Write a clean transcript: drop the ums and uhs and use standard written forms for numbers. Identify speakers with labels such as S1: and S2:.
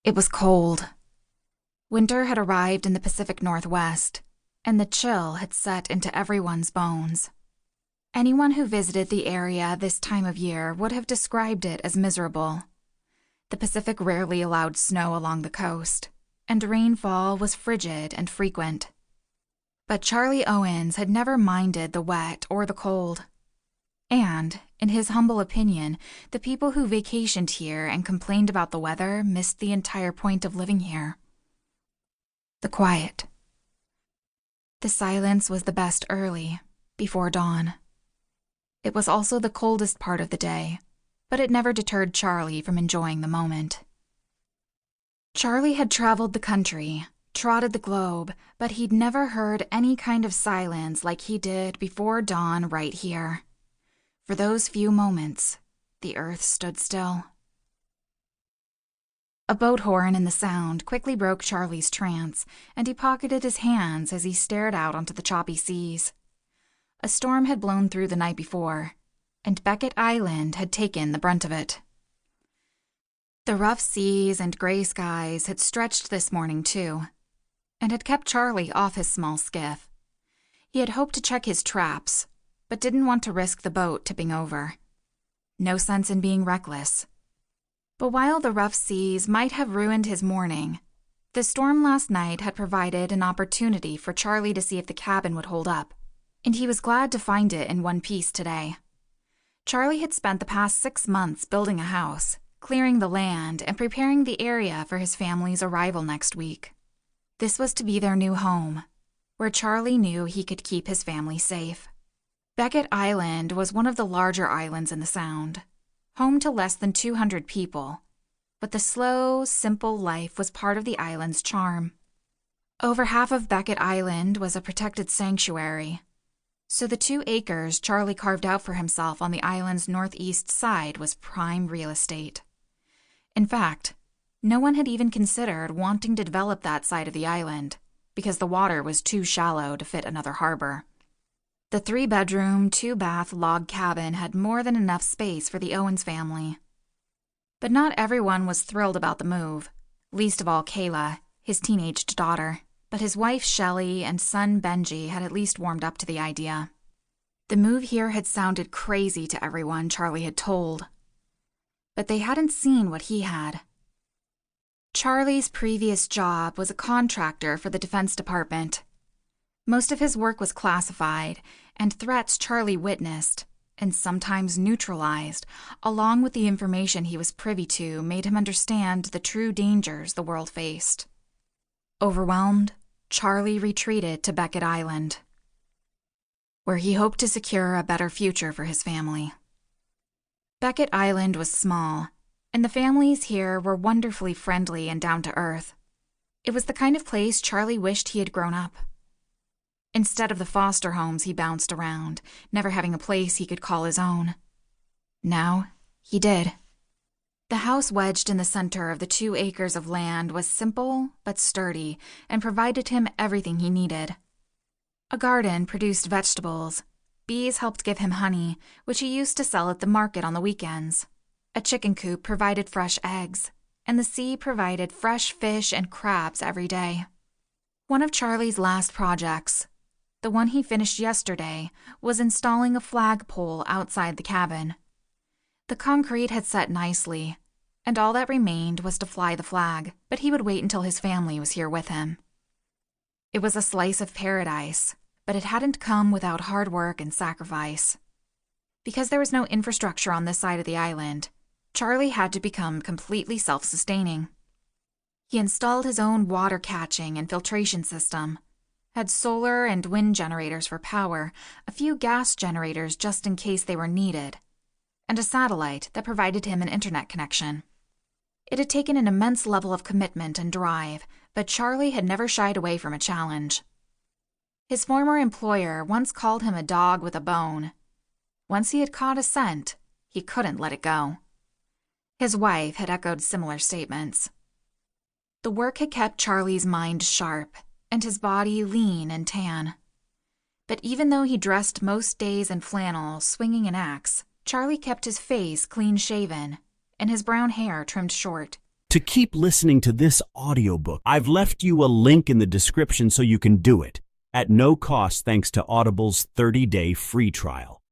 S1: It was cold. Winter had arrived in the Pacific Northwest, and the chill had set into everyone's bones. Anyone who visited the area this time of year would have described it as miserable. The Pacific rarely allowed snow along the coast, and rainfall was frigid and frequent. But Charlie Owens had never minded the wet or the cold. And, in his humble opinion, the people who vacationed here and complained about the weather missed the entire point of living here. The quiet. The silence was the best early, before dawn. It was also the coldest part of the day, but it never deterred Charlie from enjoying the moment. Charlie had traveled the country, trotted the globe, but he'd never heard any kind of silence like he did before dawn right here. For those few moments, the earth stood still. A boat horn in the sound quickly broke Charlie's trance, and he pocketed his hands as he stared out onto the choppy seas. A storm had blown through the night before, and Beckett Island had taken the brunt of it. The rough seas and gray skies had stretched this morning too, and had kept Charlie off his small skiff. He had hoped to check his traps, but didn't want to risk the boat tipping over. No sense in being reckless. But while the rough seas might have ruined his morning, the storm last night had provided an opportunity for Charlie to see if the cabin would hold up, and he was glad to find it in one piece today. Charlie had spent the past 6 months building a house, clearing the land, and preparing the area for his family's arrival next week. This was to be their new home, where Charlie knew he could keep his family safe. Beckett Island was one of the larger islands in the Sound, home to less than 200 people, but the slow, simple life was part of the island's charm. Over half of Beckett Island was a protected sanctuary, so the 2 acres Charlie carved out for himself on the island's northeast side was prime real estate. In fact, no one had even considered wanting to develop that side of the island, because the water was too shallow to fit another harbor. The 3-bedroom, 2-bath log cabin had more than enough space for the Owens family. But not everyone was thrilled about the move, least of all Kayla, his teenaged daughter. But his wife Shelley and son Benji had at least warmed up to the idea. The move here had sounded crazy to everyone Charlie had told, but they hadn't seen what he had. Charlie's previous job was a contractor for the Defense Department. Most of his work was classified, and threats Charlie witnessed, and sometimes neutralized, along with the information he was privy to, made him understand the true dangers the world faced. Overwhelmed, Charlie retreated to Beckett Island, where he hoped to secure a better future for his family. Beckett Island was small, and the families here were wonderfully friendly and down to earth. It was the kind of place Charlie wished he had grown up. Instead of the foster homes he bounced around, never having a place he could call his own. Now, he did. The house wedged in the center of the 2 acres of land was simple but sturdy and provided him everything he needed. A garden produced vegetables. Bees helped give him honey, which he used to sell at the market on the weekends. A chicken coop provided fresh eggs, and the sea provided fresh fish and crabs every day. One of Charlie's last projects, the one he finished yesterday, was installing a flagpole outside the cabin. The concrete had set nicely, and all that remained was to fly the flag, but he would wait until his family was here with him. It was a slice of paradise, but it hadn't come without hard work and sacrifice. Because there was no infrastructure on this side of the island, Charlie had to become completely self-sustaining. He installed his own water catching and filtration system, had solar and wind generators for power, a few gas generators just in case they were needed, and a satellite that provided him an internet connection. It had taken an immense level of commitment and drive, but Charlie had never shied away from a challenge. His former employer once called him a dog with a bone. Once he had caught a scent, he couldn't let it go. His wife had echoed similar statements. The work had kept Charlie's mind sharp, and his body lean and tan. But even though he dressed most days in flannel, swinging an axe, Charlie kept his face clean-shaven, and his brown hair trimmed short.
S2: to keep listening to this audiobook. I've left you a link in the description so you can do it, at no cost thanks to Audible's 30-day free trial.